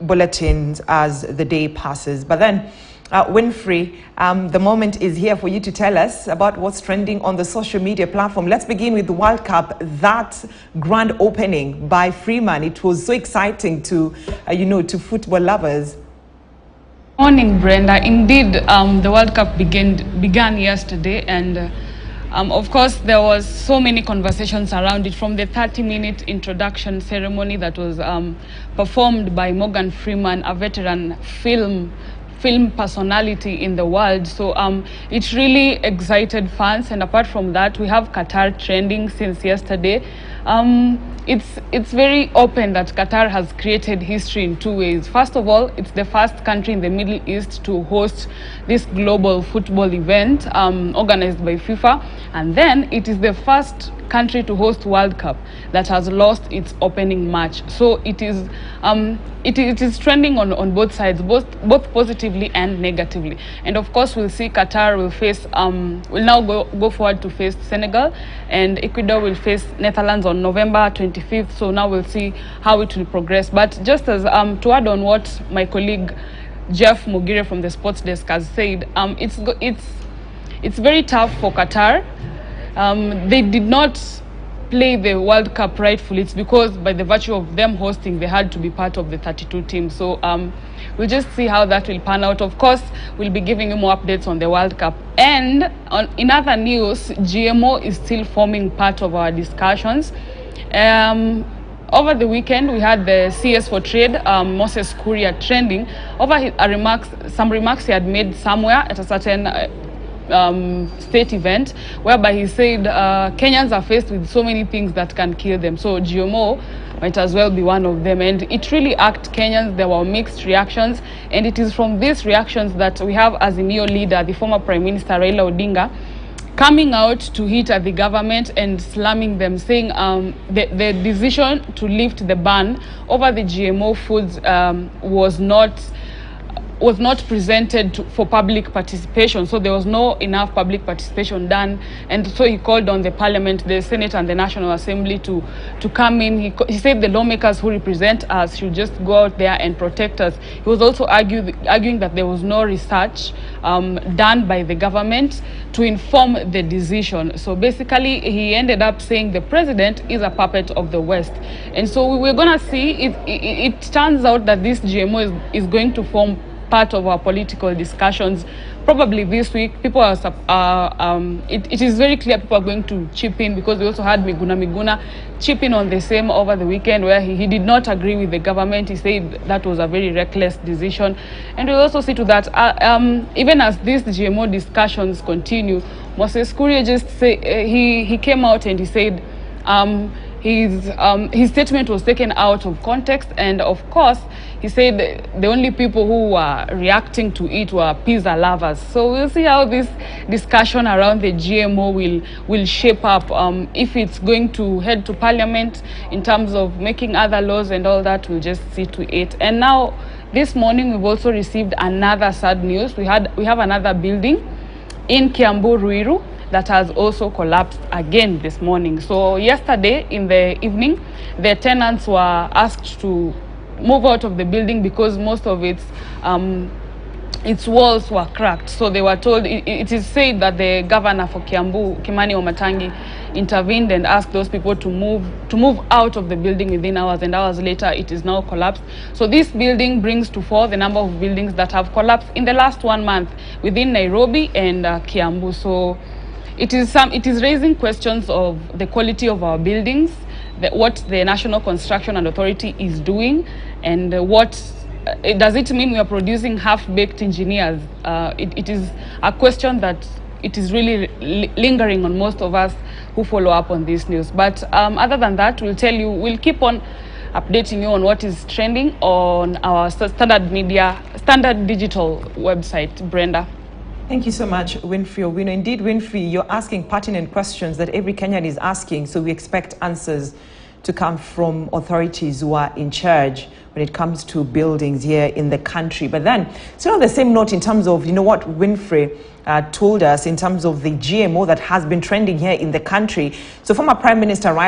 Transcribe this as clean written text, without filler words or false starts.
bulletins as the day passes. But then, Winfrey, the moment is here for you to tell us about what's trending on the social media platform. Let's begin with the World Cup, that grand opening by Freeman. It was so exciting to, to football lovers. Morning, Brenda. Indeed, the World Cup began yesterday, and of course, there was so many conversations around it, from the 30-minute introduction ceremony that was performed by Morgan Freeman, a veteran film personality in the world. So it really excited fans, and apart from that, we have Qatar trending since yesterday. It's very open that Qatar has created history in two ways. First of all, it's the first country in the Middle East to host this global football event organized by FIFA, and then it is the first country to host World Cup that has lost its opening match. So it is trending on both sides, both positively and negatively. And of course, we'll see Qatar will face will now go forward to face Senegal, and Ecuador will face Netherlands on November 25th. So now we'll see how it will progress. But just as to add on what my colleague Jeff Mugire from the Sports Desk has said, it's very tough for Qatar. They did not play the World Cup rightfully. It's because by the virtue of them hosting, they had to be part of the 32 teams. So we'll just see how that will pan out. Of course, we'll be giving you more updates on the World Cup. And in other news, GMO is still forming part of our discussions. Over the weekend, we had the CS for Trade, Moses Kuria, trending over some remarks he had made somewhere at a certain state event, whereby he said Kenyans are faced with so many things that can kill them. So GMO might as well be one of them. And it really irked Kenyans. There were mixed reactions. And it is from these reactions that we have Azimio leader, the former Prime Minister Raila Odinga, coming out to hit at the government and slamming them, saying the decision to lift the ban over the GMO foods was not presented for public participation. So there was no enough public participation done, and so he called on the Parliament, the Senate and the National Assembly to come in. He said the lawmakers who represent us should just go out there and protect us. He was also arguing that there was no research done by the government to inform the decision. So basically, he ended up saying the president is a puppet of the West. And so we're going to see, it turns out that this GMO is going to form part of our political discussions probably this week. People it is very clear people are going to chip in, because we also had Miguna chip in on the same over the weekend, where he did not agree with the government. He said that was a very reckless decision. And we'll also see to that, even as these GMO discussions continue, Moses Kuria just he came out and he said his statement was taken out of context, and of course he said the only people who were reacting to it were pizza lovers. So we'll see how this discussion around the GMO will shape up, if it's going to head to Parliament in terms of making other laws and all that. We'll just see to it. And now this morning we've also received another sad news. We have another building in Kiambu, Ruiru, that has also collapsed again this morning. So yesterday in the evening, the tenants were asked to move out of the building because most of its walls were cracked. So they were told, it is said that the governor for Kiambu, Kimani Wamatangi, intervened and asked those people to move out of the building within hours, and hours later it is now collapsed. So this building brings to 4 the number of buildings that have collapsed in the last 1 month within Nairobi and Kiambu. So it is raising questions of the quality of our buildings, what the National Construction and Authority is doing, and does it mean we are producing half-baked engineers? It is a question that it is really lingering on most of us who follow up on this news. But other than that, we'll keep on updating you on what is trending on our Standard Digital website, Brenda. Thank you so much, Winfrey. Indeed, Winfrey, you're asking pertinent questions that every Kenyan is asking, so we expect answers to come from authorities who are in charge when it comes to buildings here in the country. But then, still on the same note, in terms of, what Winfrey told us in terms of the GMO that has been trending here in the country. So former Prime Minister Raila